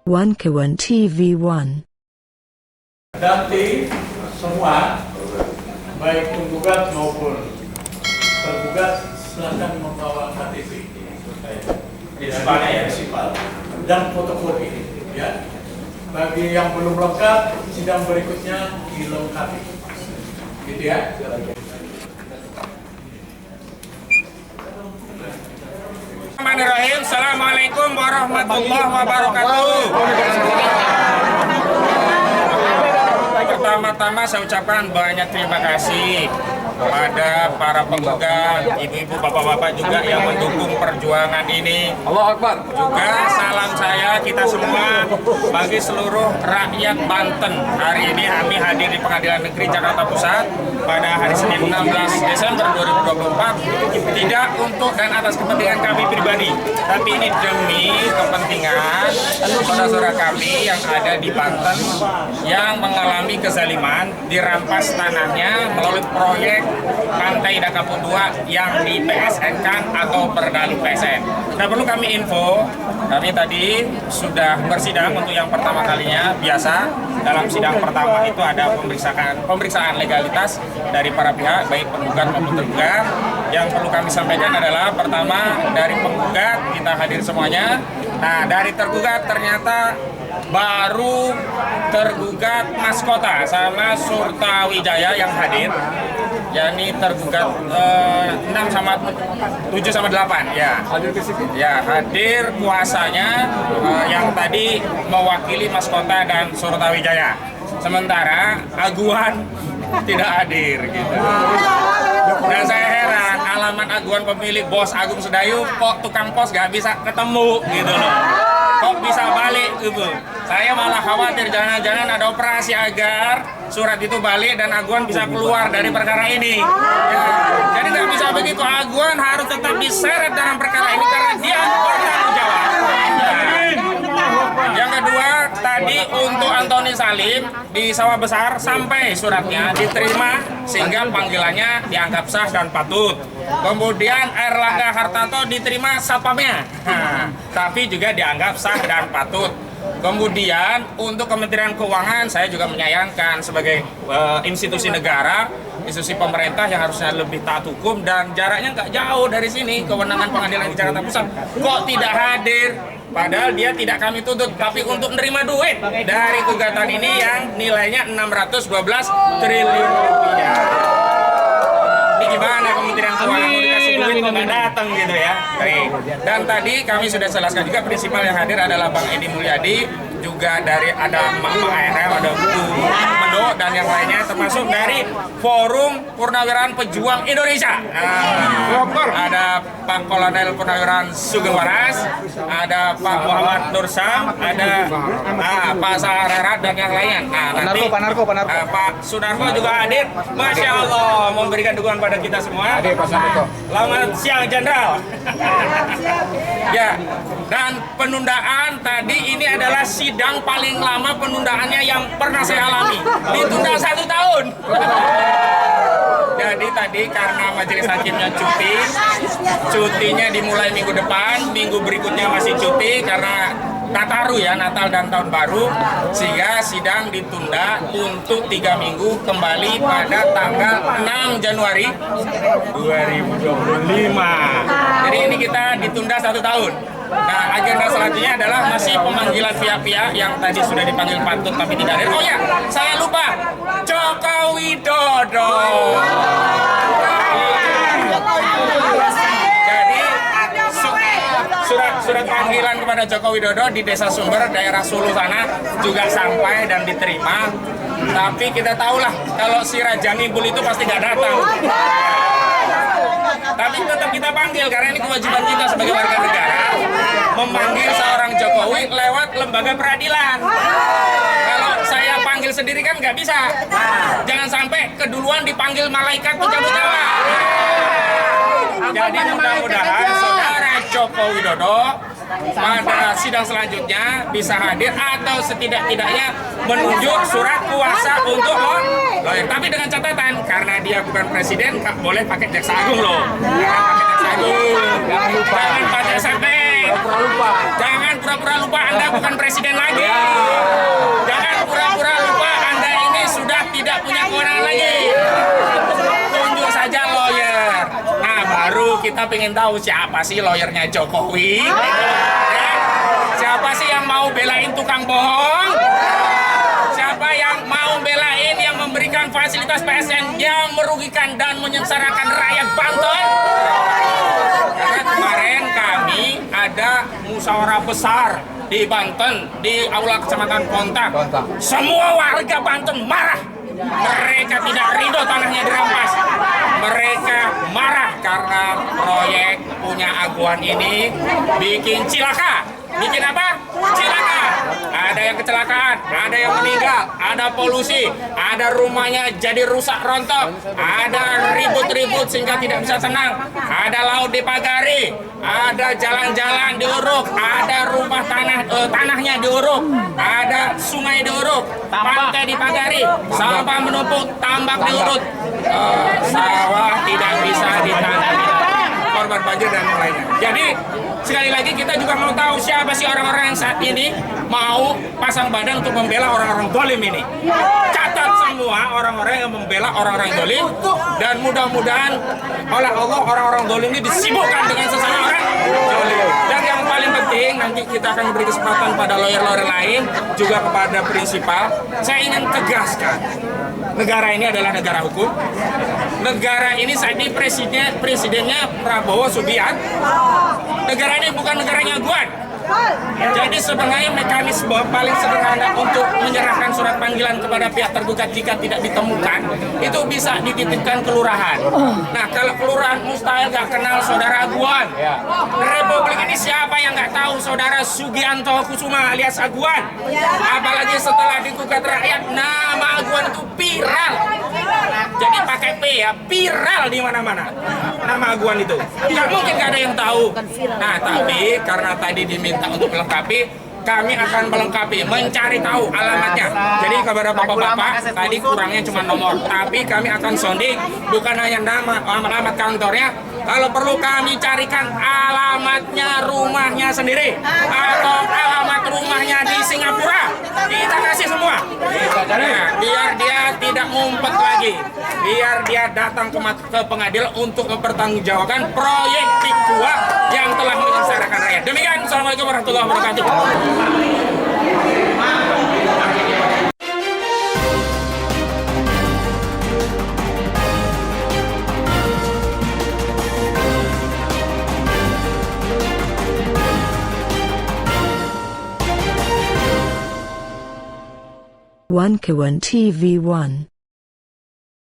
Kawan TV1. Nanti semua, baik penggugat maupun tergugat, silakan membawa KTP dan fotokopi. Ya, bagi yang belum lengkap, sidang berikutnya dilengkapi. Gitu ya. Bismillahirrahmanirrahim. Assalamualaikum warahmatullahi wabarakatuh. Pertama-tama saya ucapkan banyak terima kasih kepada para penggugat, ibu-ibu, bapak-bapak juga yang mendukung perjuangan ini. Allah Akbar. Juga salam saya kita semua bagi seluruh rakyat Banten. Hari ini kami hadir di Pengadilan Negeri Jakarta Pusat pada hari Senin 16 Desember 2024, tidak untuk dan atas kepentingan kami pribadi, tapi ini demi kepentingan saudara-saudara kami yang ada di Banten yang mengalami kezaliman, dirampas tanahnya melalui proyek Pantai Dakapu 2 yang di PSN-kan atau berdalih PSN. Nah, perlu kami info, kami tadi sudah bersidang untuk yang pertama kalinya. Biasa dalam sidang pertama itu ada pemeriksaan legalitas dari para pihak, baik penggugat maupun tergugat. Yang perlu kami sampaikan adalah pertama dari penggugat kita hadir semuanya. Nah, dari tergugat ternyata baru tergugat Mas Kota sama Surta Wijaya yang hadir. Yakni tergugat 6 sama 7 sama 8 ya. Ya, hadir kuasanya yang tadi mewakili Mas Kota dan Surta Wijaya. Sementara aguan tidak hadir gitu. Dan saya heran, alamat aguan pemilik Bos Agung Sedayu kok tukang pos gak bisa ketemu gitu loh. Kok bisa balik gitu. Saya malah khawatir jangan-jangan ada operasi agar surat itu balik dan aguan bisa keluar dari perkara ini. Ya, jadi nggak bisa begitu, aguan harus tetap diseret dalam perkara ini karena dia bertanggung jawab. Yang kedua, tadi untuk Antoni Salim di Sawah Besar sampai suratnya diterima sehingga panggilannya dianggap sah dan patut. Kemudian Erlangga Hartarto diterima satpamnya, tapi juga dianggap sah dan patut. Kemudian untuk Kementerian Keuangan saya juga menyayangkan sebagai institusi negara, institusi pemerintah yang harusnya lebih taat hukum dan jaraknya nggak jauh dari sini, kewenangan pengadilan di Jakarta Pusat, kok tidak hadir? Padahal dia tidak kami tuntut, tapi untuk menerima duit dari gugatan ini yang nilainya 612 triliun rupiah. Ini gimana Kementerian Keuangan mau dikasih duit kok nggak datang gitu ya? Baik. Dan tadi kami sudah jelaskan juga prinsipal yang hadir adalah Bang Edi Mulyadi, juga dari ada Mama ARL, ada Bu Mendo dan yang lainnya, termasuk dari Forum Purnawirawan Pejuang Indonesia. Ada Pak Kolonel Purnawirawan Sugeng Waras, ada Pak Muhammad Nursam, ada Pak Sararat dan yang lainnya. Nah, nanti Pak Sunarko juga hadir. Masya Allah, memberikan dukungan pada kita semua. Selamat siang, Jenderal. Ya, dan penundaan tadi ini adalah sidang paling lama penundaannya yang pernah saya alami. Ditunda 1 tahun. Jadi tadi karena majelis hakimnya cuti, cutinya dimulai minggu depan, minggu berikutnya masih cuti karena Nataru ya, Natal dan Tahun Baru, sehingga sidang ditunda untuk 3 minggu kembali pada tanggal 6 Januari 2025. Jadi ini kita ditunda 1 tahun. Nah, agenda selanjutnya adalah masih pemanggilan pihak-pihak yang tadi sudah dipanggil patut tapi tidak hadir. Oh ya, saya lupa, Joko Widodo. Jadi surat panggilan kepada Joko Widodo di Desa Sumber, daerah Sulu sana juga sampai dan diterima. Tapi kita tahulah kalau si Raja Nimbul itu pasti gak datang. Tapi tetap kita panggil karena ini kewajiban kita sebagai warga negara memanggil seorang Jokowi lewat lembaga peradilan. Kalau saya panggil sendiri kan nggak bisa. Jangan sampai keduluan dipanggil malaikat pencabut nyawa. Jadi mudah-mudahan saudara Joko Widodo pada sidang selanjutnya bisa hadir atau setidak-tidaknya menunjuk surat kuasa untuk lawyer. Tapi dengan catatan, karena dia bukan presiden, nggak boleh pakai jaksa agung loh. Jangan pakai jaksa agung. Jangan pakai sampai. Jangan pura-pura lupa Anda bukan presiden lagi. kita pengen tahu siapa sih lawyernya Jokowi? Siapa sih yang mau belain tukang bohong? Siapa yang mau belain yang memberikan fasilitas PSN yang merugikan dan menyengsarakan rakyat Banten? Karena kemarin kami ada musyawarah besar di Banten, di Aula Kecamatan Kontak. Semua warga Banten marah. Mereka tidak ridho tanahnya dirampas. Mereka marah karena proyek punya Aguan ini bikin cilaka. Bikin apa? Cilaka. Ada yang kecelakaan, ada yang meninggal, ada polusi, ada rumahnya jadi rusak rontok, ada ribut-ribut sehingga tidak bisa tenang, ada laut dipagari, ada jalan-jalan diuruk, ada rumah tanahnya diuruk, ada sungai diuruk, pantai dipagari, sampah menumpuk, tambak diurut, sawah tidak bisa ditanam, korban banjir dan yang lainnya. Jadi sekali lagi kita juga mau tahu siapa sih orang-orang yang saat ini mau pasang badan untuk membela orang-orang dolim ini. Catat semua orang-orang yang membela orang-orang dolim, dan mudah-mudahan oleh Allah orang-orang dolim ini disibukkan dengan sesama orang dolim. Dan yang paling penting nanti kita akan beri kesempatan pada lawyer-lawyer lain juga kepada prinsipal. Saya ingin tegaskan, negara ini adalah negara hukum. Negara ini saat ini presidennya Prabowo Subianto. Negara ini bukan negaranya Aguan. Jadi sebenarnya mekanisme paling sederhana untuk menyerahkan surat panggilan kepada pihak tergugat jika tidak ditemukan itu bisa dititipkan kelurahan. Nah, kalau kelurahan mustahil gak kenal saudara Aguan. Republik ini siapa yang nggak tahu saudara Sugianto Kusuma alias Aguan? Apalagi setelah digugat rakyat, nama Aguan itu viral. Jadi pakai P ya, viral di mana-mana nama Aguan itu. Nggak mungkin gak ada yang tahu. Nah, tapi karena tadi diminta untuk melengkapi, kami akan melengkapi, mencari tahu alamatnya. Jadi kepada bapak-bapak, tadi kurangnya cuma nomor, tapi kami akan sounding bukan hanya nama, alamat kantornya. Kalau perlu kami carikan alamatnya rumahnya sendiri atau alamat rumahnya di Singapura. Kita kasih semua. Nah, biar dia tidak ngumpet lagi. Biar dia datang ke pengadilan untuk mempertanggungjawabkan proyek Pikua yang telah menyengsarakan rakyat. Demikian, Assalamualaikum warahmatullahi wabarakatuh. One Kawan TV 1